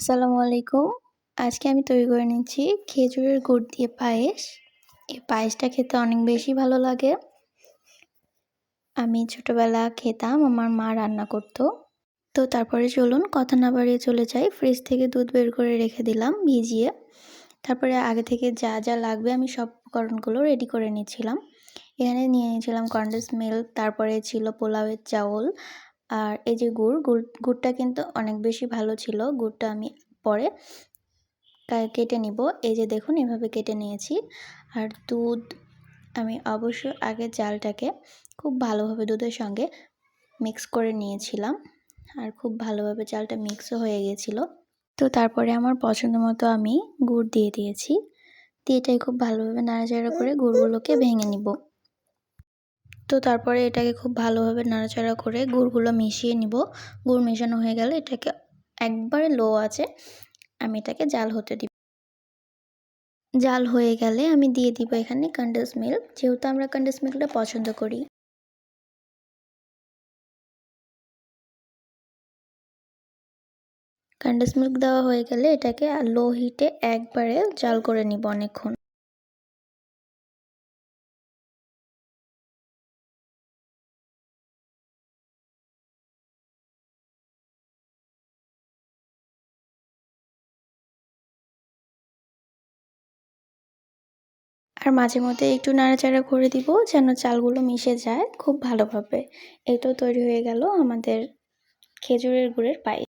আসসালামু আলাইকুম। আজকে আমি তৈরি করে নিচ্ছি খেজুরের গুড় দিয়ে পায়েস। এই পায়েসটা খেতে অনেক বেশি ভালো লাগে। আমি ছোটবেলা খেতাম, আমার মা রান্না করত। তো তারপরে চলুন কথা না বাড়িয়ে চলে যাই। ফ্রিজ থেকে দুধ বের করে রেখে দিলাম ভিজিয়ে। তারপরে আগে থেকে যা, যা লাগবে আমি সব উপকরণগুলো রেডি করে নিচ্ছিলাম। এখানে নিয়ে নিয়েছিলাম কনডেন্স মিল্ক, তারপরে ছিল পোলাওয়ের চাউল, আর এই যে গুড়টা কিন্তু অনেক বেশি ভালো ছিল। গুড়টা আমি পরে কেটে নিব। এই যে দেখুন এভাবে কেটে নিয়েছি। আর দুধ আমি অবশ্য আগে চালটাকে খুব ভালোভাবে দুধের সঙ্গে মিক্স করে নিয়েছিলাম। আর খুব ভালোভাবে চালটা মিক্সও হয়ে গেছিলো। তো তারপরে আমার পছন্দ মতো আমি গুড় দিয়ে দিয়েছি। দিয়ে এটাকে খুব ভালোভাবে নাড়াচাড়া করে গুড়গুলোকে ভেঙে নিব। তো তারপরে এটাকে খুব ভালোভাবে নাড়াচাড়া করে গুড়গুলো মিশিয়ে নিব। গুড় মেশানো হয়ে গেলে এটাকে একবারে লো আঁচে আমি এটাকে জাল হতে দিব। জাল হয়ে গেলে আমি দিয়ে দিব এখানে কনডেন্স মিল্ক, যেহেতু আমরা কনডেন্স মিল্কটা পছন্দ করি। কনডেন্স মিল্ক দেওয়া হয়ে গেলে এটাকে লো হিটে একবারে জাল করে নিব অনেকক্ষণ। আর মাঝে মধ্যে একটু নাড়াচাড়া করে দিব যেন চালগুলো মিশে যায় খুব ভালোভাবে। এই তো তৈরি হয়ে গেল আমাদের খেজুরের গুড়ের পায়েস।